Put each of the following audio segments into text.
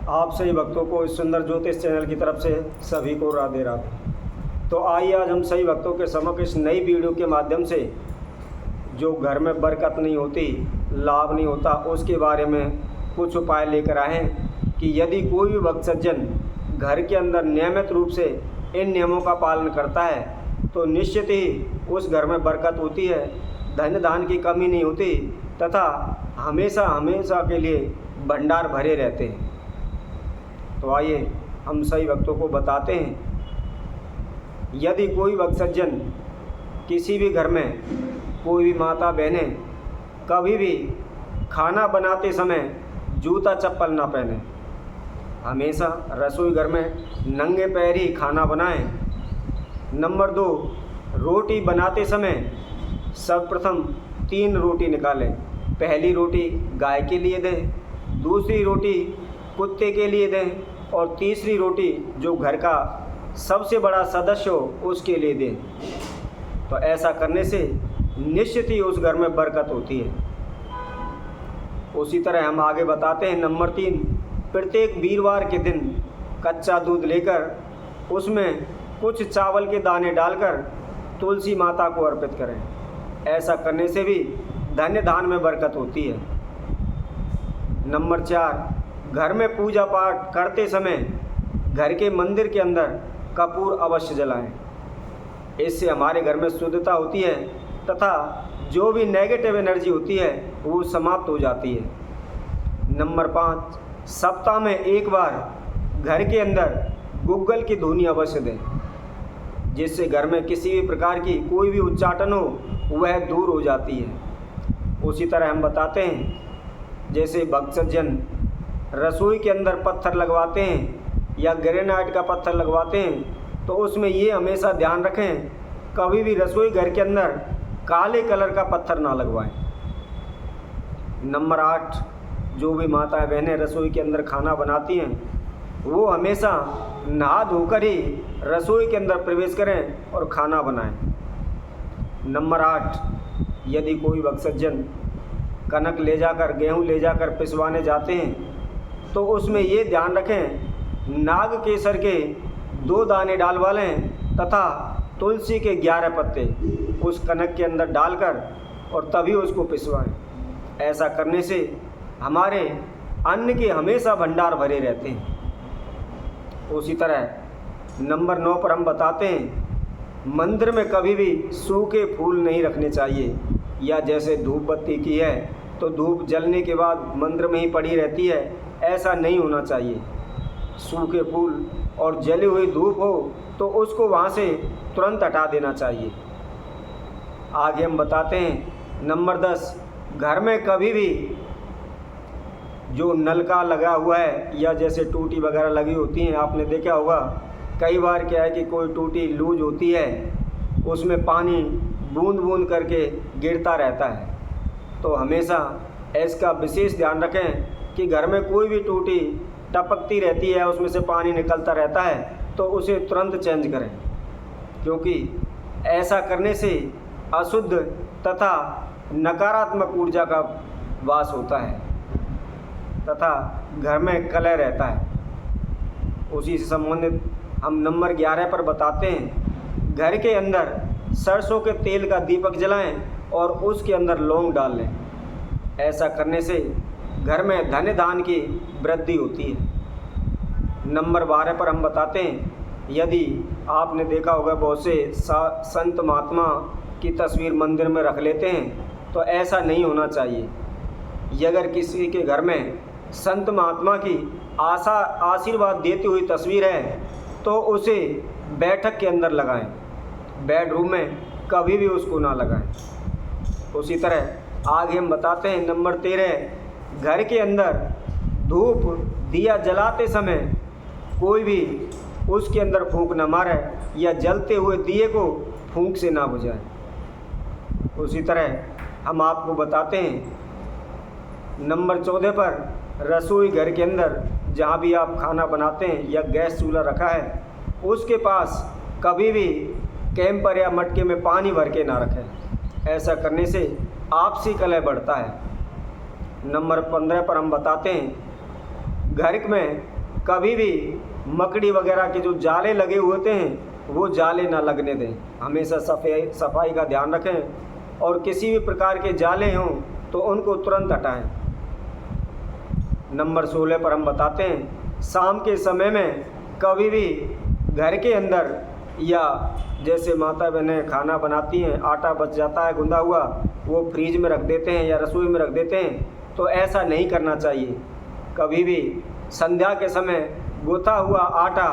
आप सभी भक्तों को इस सुंदर ज्योतिष चैनल की तरफ से सभी को राधे राधे। तो आइए आज हम सभी भक्तों के समक्ष इस नई वीडियो के माध्यम से जो घर में बरकत नहीं होती, लाभ नहीं होता, उसके बारे में कुछ उपाय लेकर आए हैं कि यदि कोई भी भक्त सज्जन घर के अंदर नियमित रूप से इन नियमों का पालन करता है तो निश्चित ही उस घर में बरकत होती है, धन धान की कमी नहीं होती तथा हमेशा हमेशा के लिए भंडार भरे रहते हैं। तो आइए हम सभी भक्तों को बताते हैं, यदि कोई भक्त सज्जन किसी भी घर में कोई भी माता बहनें कभी भी खाना बनाते समय जूता चप्पल ना पहने, हमेशा रसोई घर में नंगे पैर ही खाना बनाएं। नंबर 2, रोटी बनाते समय सर्वप्रथम 3 रोटी निकालें। पहली रोटी गाय के लिए दें, दूसरी रोटी कुत्ते के लिए दें और तीसरी रोटी जो घर का सबसे बड़ा सदस्य हो उसके लिए दें। तो ऐसा करने से निश्चित ही उस घर में बरकत होती है। उसी तरह हम आगे बताते हैं नंबर 3, प्रत्येक वीरवार के दिन कच्चा दूध लेकर उसमें कुछ चावल के दाने डालकर तुलसी माता को अर्पित करें। ऐसा करने से भी धन्य धान में बरकत होती है। नंबर 4, घर में पूजा पाठ करते समय घर के मंदिर के अंदर कपूर अवश्य जलाएं। इससे हमारे घर में शुद्धता होती है तथा जो भी नेगेटिव एनर्जी होती है वो समाप्त हो जाती है। नंबर 5, सप्ताह में एक बार घर के अंदर गुग्गल की धुनी अवश्य दें, जिससे घर में किसी भी प्रकार की कोई भी उच्चाटन हो वह दूर हो जाती है। उसी तरह हम बताते हैं, जैसे भक्त सज्जन रसोई के अंदर पत्थर लगवाते हैं या ग्रेनाइट का पत्थर लगवाते हैं तो उसमें ये हमेशा ध्यान रखें कभी भी रसोई घर के अंदर काले कलर का पत्थर ना लगवाएं। नंबर 8, जो भी माताएं बहनें रसोई के अंदर खाना बनाती हैं वो हमेशा नहा धोकर ही रसोई के अंदर प्रवेश करें और खाना बनाएं। नंबर 8, यदि कोई भक्त सज्जन कनक ले जाकर गेहूँ ले जाकर पिसवाने जाते हैं तो उसमें ये ध्यान रखें नाग केसर के 2 दाने डालवा लें तथा तुलसी के 11 पत्ते उस कनक के अंदर डालकर और तभी उसको पिसवाएं। ऐसा करने से हमारे अन्न के हमेशा भंडार भरे रहते हैं। उसी तरह नंबर 9 पर हम बताते हैं, मंदिर में कभी भी सूखे फूल नहीं रखने चाहिए, या जैसे धूप बत्ती की है तो धूप जलने के बाद मंदिर में ही पड़ी रहती है, ऐसा नहीं होना चाहिए। सूखे फूल और जली हुई धूप हो तो उसको वहाँ से तुरंत हटा देना चाहिए। आगे हम बताते हैं नंबर 10, घर में कभी भी जो नलका लगा हुआ है या जैसे टूटी वगैरह लगी होती हैं, आपने देखा होगा कई बार क्या है कि कोई टूटी लूज होती है उसमें पानी बूंद बूंद करके गिरता रहता है। तो हमेशा इसका विशेष ध्यान रखें कि घर में कोई भी टूटी टपकती रहती है उसमें से पानी निकलता रहता है तो उसे तुरंत चेंज करें, क्योंकि ऐसा करने से अशुद्ध तथा नकारात्मक ऊर्जा का वास होता है तथा घर में कलह रहता है। उसी से संबंधित हम नंबर 11 पर बताते हैं, घर के अंदर सरसों के तेल का दीपक जलाएं और उसके अंदर लौंग डाल लें। ऐसा करने से घर में धन धान की वृद्धि होती है। नंबर 12 पर हम बताते हैं, यदि आपने देखा होगा बहुत से संत महात्मा की तस्वीर मंदिर में रख लेते हैं तो ऐसा नहीं होना चाहिए। ये अगर किसी के घर में संत महात्मा की आशीर्वाद देती हुई तस्वीर है तो उसे बैठक के अंदर लगाएं, बेडरूम में कभी भी उसको ना लगाएं। उसी तरह आगे हम बताते हैं नंबर 13, घर के अंदर धूप दिया जलाते समय कोई भी उसके अंदर फूंक न मारे या जलते हुए दिए को फूंक से ना बुझाए। उसी तरह हम आपको बताते हैं नंबर 14 पर रसोई घर के अंदर जहाँ भी आप खाना बनाते हैं या गैस चूल्हा रखा है उसके पास कभी भी कैंपर या मटके में पानी भर के ना रखें। ऐसा करने से आपसी कलह बढ़ता है। नंबर 15 पर हम बताते हैं, घर में कभी भी मकड़ी वगैरह के जो जाले लगे होते हैं वो जाले ना लगने दें। हमेशा सफाई का ध्यान रखें और किसी भी प्रकार के जाले हों तो उनको तुरंत हटाएं। नंबर 16 पर हम बताते हैं, शाम के समय में कभी भी घर के अंदर या जैसे माता बहनें खाना बनाती हैं, आटा बच जाता है गुंदा हुआ, वो फ्रीज में रख देते हैं या रसोई में रख देते हैं, तो ऐसा नहीं करना चाहिए। कभी भी संध्या के समय गुथा हुआ आटा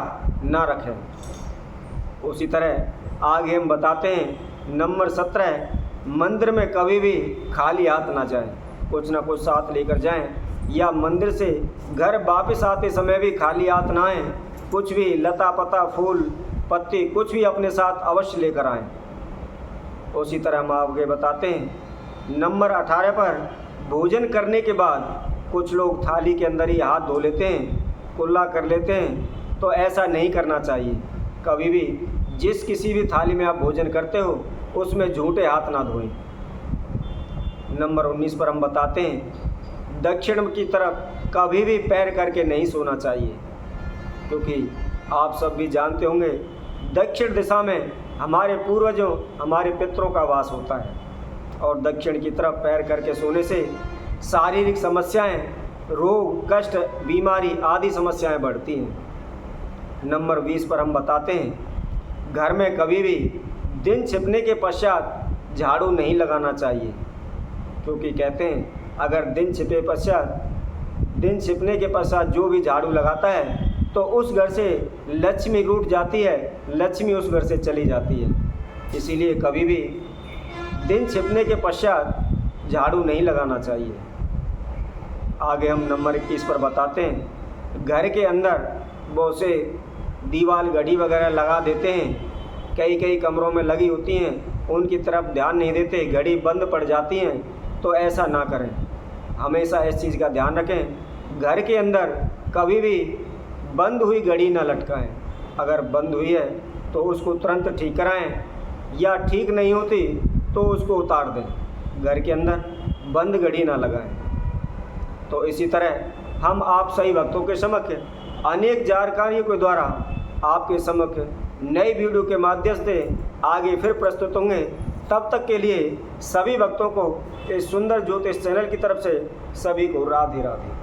ना रखें। उसी तरह आगे हम बताते हैं नंबर 17, मंदिर में कभी भी खाली हाथ ना जाएं, कुछ ना कुछ साथ लेकर जाएं, या मंदिर से घर वापस आते समय भी खाली हाथ ना आएं। कुछ भी लता पता फूल पत्ती कुछ भी अपने साथ अवश्य लेकर आएं। उसी तरह हम आगे बताते हैं नंबर 18 पर, भोजन करने के बाद कुछ लोग थाली के अंदर ही हाथ धो लेते हैं, कुल्ला कर लेते हैं, तो ऐसा नहीं करना चाहिए। कभी भी जिस किसी भी थाली में आप भोजन करते हो उसमें झूठे हाथ ना धोएं। नंबर 19 पर हम बताते हैं, दक्षिण की तरफ कभी भी पैर करके नहीं सोना चाहिए, क्योंकि आप सब भी जानते होंगे दक्षिण दिशा में हमारे पूर्वजों हमारे पितरों का वास होता है, और दक्षिण की तरफ पैर करके सोने से शारीरिक समस्याएं, रोग कष्ट बीमारी आदि समस्याएं बढ़ती हैं। नंबर 20 पर हम बताते हैं, घर में कभी भी दिन छिपने के पश्चात झाड़ू नहीं लगाना चाहिए, क्योंकि कहते हैं अगर दिन छिपने के पश्चात जो भी झाड़ू लगाता है तो उस घर से लक्ष्मी रूठ जाती है, लक्ष्मी उस घर से चली जाती है। इसीलिए कभी भी दिन छिपने के पश्चात झाड़ू नहीं लगाना चाहिए। आगे हम नंबर 21 पर बताते हैं, घर के अंदर बहुत से दीवार घड़ी वगैरह लगा देते हैं, कई कमरों में लगी होती हैं, उनकी तरफ ध्यान नहीं देते, घड़ी बंद पड़ जाती हैं, तो ऐसा ना करें। हमेशा इस चीज़ का ध्यान रखें, घर के अंदर कभी भी बंद हुई घड़ी ना लटकाएं। अगर बंद हुई है तो उसको तुरंत ठीक कराएं, या ठीक नहीं होती तो उसको उतार दें। घर के अंदर बंद घड़ी ना लगाएं। तो इसी तरह हम आप सही भक्तों के समक्ष अनेक जानकारियों के द्वारा आपके समक्ष नई वीडियो के माध्यम से आगे फिर प्रस्तुत होंगे। तब तक के लिए सभी भक्तों को इस सुंदर ज्योतिष चैनल की तरफ से सभी को राधे राधे।